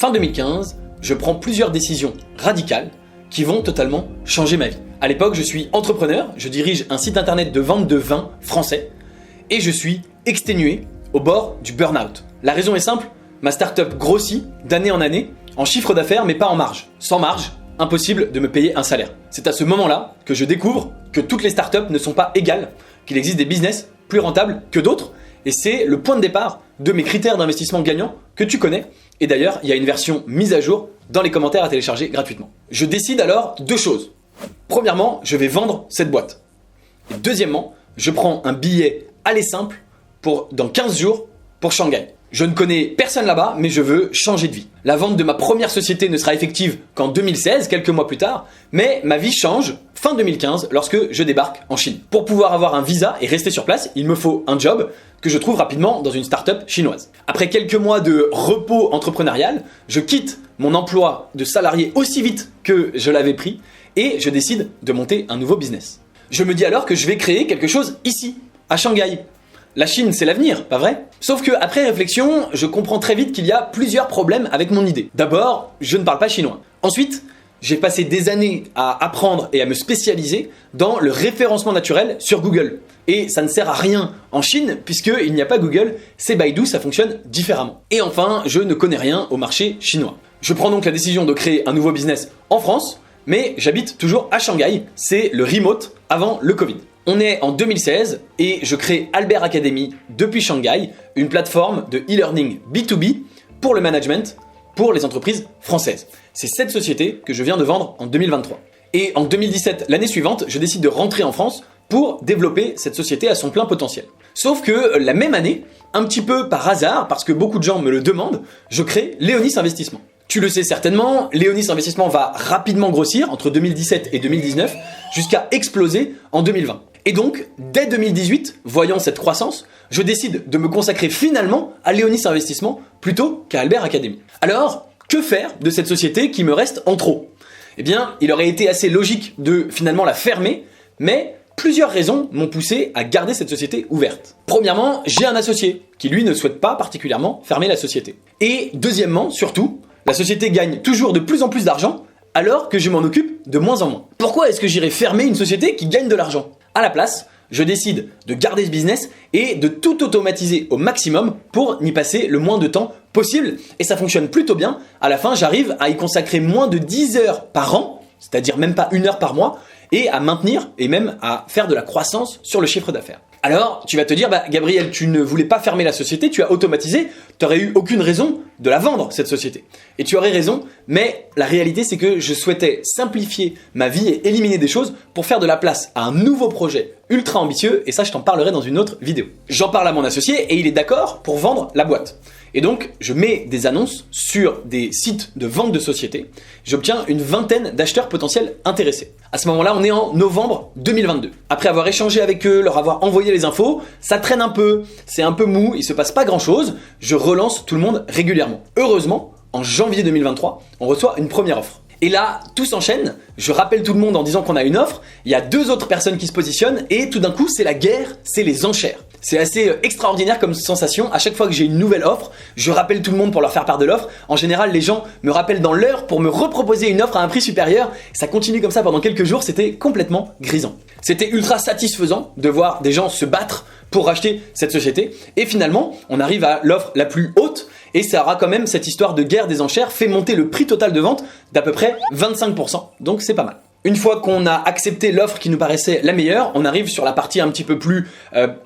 Fin 2015, je prends plusieurs décisions radicales qui vont totalement changer ma vie. À l'époque, je suis entrepreneur, je dirige un site internet de vente de vin français et je suis exténué au bord du burn-out. La raison est simple, ma startup grossit d'année en année en chiffre d'affaires mais pas en marge. Sans marge, impossible de me payer un salaire. C'est à ce moment-là que je découvre que toutes les startups ne sont pas égales, qu'il existe des business plus rentables que d'autres et c'est le point de départ de mes critères d'investissement gagnants que tu connais. Et d'ailleurs, il y a une version mise à jour dans les commentaires à télécharger gratuitement. Je décide alors deux choses. Premièrement, je vais vendre cette boîte. Et deuxièmement, je prends un billet aller simple pour dans 15 jours pour Shanghai. Je ne connais personne là-bas, mais je veux changer de vie. La vente de ma première société ne sera effective qu'en 2016, quelques mois plus tard, mais ma vie change fin 2015 lorsque je débarque en Chine. Pour pouvoir avoir un visa et rester sur place, il me faut un job que je trouve rapidement dans une start-up chinoise. Après quelques mois de repos entrepreneurial, je quitte mon emploi de salarié aussi vite que je l'avais pris et je décide de monter un nouveau business. Je me dis alors que je vais créer quelque chose ici, à Shanghai. La Chine, c'est l'avenir, pas vrai? Sauf que après réflexion, je comprends très vite qu'il y a plusieurs problèmes avec mon idée. D'abord, je ne parle pas chinois. Ensuite, j'ai passé des années à apprendre et à me spécialiser dans le référencement naturel sur Google. Et ça ne sert à rien en Chine puisqu'il n'y a pas Google, c'est Baidu, ça fonctionne différemment. Et enfin, je ne connais rien au marché chinois. Je prends donc la décision de créer un nouveau business en France, mais j'habite toujours à Shanghai, c'est le remote avant le Covid. On est en 2016 et je crée Albert Academy depuis Shanghai, une plateforme de e-learning B2B pour le management pour les entreprises françaises. C'est cette société que je viens de vendre en 2023. Et en 2017, l'année suivante, je décide de rentrer en France pour développer cette société à son plein potentiel. Sauf que la même année, un petit peu par hasard, parce que beaucoup de gens me le demandent, je crée Léonis Investissement. Tu le sais certainement, Léonis Investissement va rapidement grossir entre 2017 et 2019 jusqu'à exploser en 2020. Et donc, dès 2018, voyant cette croissance, je décide de me consacrer finalement à Léonis Investissement plutôt qu'à Albert Academy. Alors, que faire de cette société qui me reste en trop? Eh bien, il aurait été assez logique de finalement la fermer, mais plusieurs raisons m'ont poussé à garder cette société ouverte. Premièrement, j'ai un associé qui lui ne souhaite pas particulièrement fermer la société. Et deuxièmement, surtout, la société gagne toujours de plus en plus d'argent alors que je m'en occupe de moins en moins. Pourquoi est-ce que j'irais fermer une société qui gagne de l'argent? À la place, je décide de garder ce business et de tout automatiser au maximum pour n'y passer le moins de temps possible. Et ça fonctionne plutôt bien. À la fin, j'arrive à y consacrer moins de 10 heures par an, c'est-à-dire même pas 1 heure par mois, et à maintenir et même à faire de la croissance sur le chiffre d'affaires. Alors, tu vas te dire, Gabriel, tu ne voulais pas fermer la société, tu as automatisé, tu n'aurais eu aucune raison de la vendre, cette société. Et tu aurais raison, mais la réalité, c'est que je souhaitais simplifier ma vie et éliminer des choses pour faire de la place à un nouveau projet ultra ambitieux, et ça, je t'en parlerai dans une autre vidéo. J'en parle à mon associé et il est d'accord pour vendre la boîte. Et donc, je mets des annonces sur des sites de vente de sociétés. J'obtiens une vingtaine d'acheteurs potentiels intéressés. À ce moment-là, on est en novembre 2022. Après avoir échangé avec eux, leur avoir envoyé les infos, ça traîne un peu, c'est un peu mou, il se passe pas grand-chose. Je relance tout le monde régulièrement. Heureusement, en janvier 2023, on reçoit une première offre. Et là, tout s'enchaîne, je rappelle tout le monde en disant qu'on a une offre, il y a 2 autres personnes qui se positionnent et tout d'un coup, c'est la guerre, c'est les enchères. C'est assez extraordinaire comme sensation, à chaque fois que j'ai une nouvelle offre, je rappelle tout le monde pour leur faire part de l'offre. En général, les gens me rappellent dans l'heure pour me reproposer une offre à un prix supérieur. Ça continue comme ça pendant quelques jours, c'était complètement grisant. C'était ultra satisfaisant de voir des gens se battre pour racheter cette société. Et finalement, on arrive à l'offre la plus haute et ça aura quand même, cette histoire de guerre des enchères, fait monter le prix total de vente d'à peu près 25%. Donc c'est pas mal. Une fois qu'on a accepté l'offre qui nous paraissait la meilleure, on arrive sur la partie un petit peu plus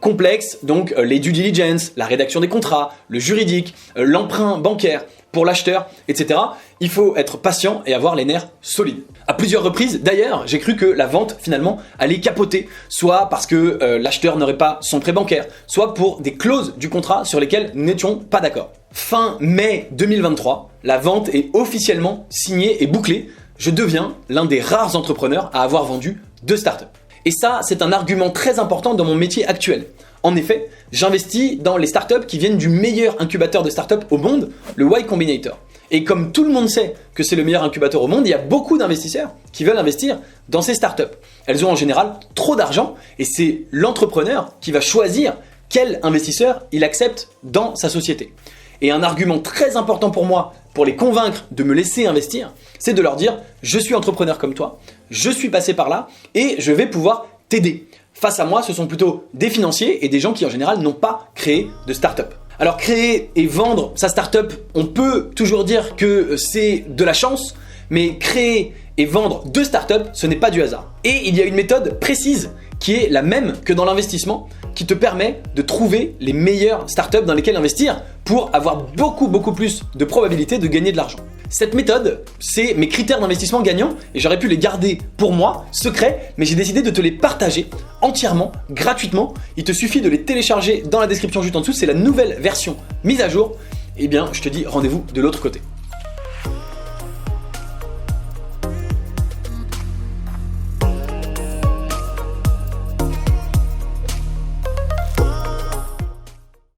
complexe, donc les due diligence, la rédaction des contrats, le juridique, l'emprunt bancaire pour l'acheteur, etc. Il faut être patient et avoir les nerfs solides. À plusieurs reprises, d'ailleurs, j'ai cru que la vente finalement allait capoter, soit parce que l'acheteur n'aurait pas son prêt bancaire, soit pour des clauses du contrat sur lesquelles nous n'étions pas d'accord. Fin mai 2023, la vente est officiellement signée et bouclée. Je deviens l'un des rares entrepreneurs à avoir vendu 2 startups. Et ça, c'est un argument très important dans mon métier actuel. En effet, j'investis dans les startups qui viennent du meilleur incubateur de startups au monde, le Y Combinator. Et comme tout le monde sait que c'est le meilleur incubateur au monde, il y a beaucoup d'investisseurs qui veulent investir dans ces startups. Elles ont en général trop d'argent et c'est l'entrepreneur qui va choisir quel investisseur il accepte dans sa société. Et un argument très important pour moi, pour les convaincre de me laisser investir, c'est de leur dire « Je suis entrepreneur comme toi, je suis passé par là et je vais pouvoir t'aider ». Face à moi, ce sont plutôt des financiers et des gens qui en général n'ont pas créé de start-up. Alors créer et vendre sa start-up, on peut toujours dire que c'est de la chance, mais créer et vendre deux start-up, ce n'est pas du hasard. Et il y a une méthode précise qui est la même que dans l'investissement, qui te permet de trouver les meilleures startups dans lesquelles investir pour avoir beaucoup plus de probabilité de gagner de l'argent. Cette méthode, c'est mes critères d'investissement gagnants et j'aurais pu les garder pour moi, secrets, mais j'ai décidé de te les partager entièrement, gratuitement. Il te suffit de les télécharger dans la description juste en dessous, c'est la nouvelle version mise à jour. Eh bien, je te dis rendez-vous de l'autre côté.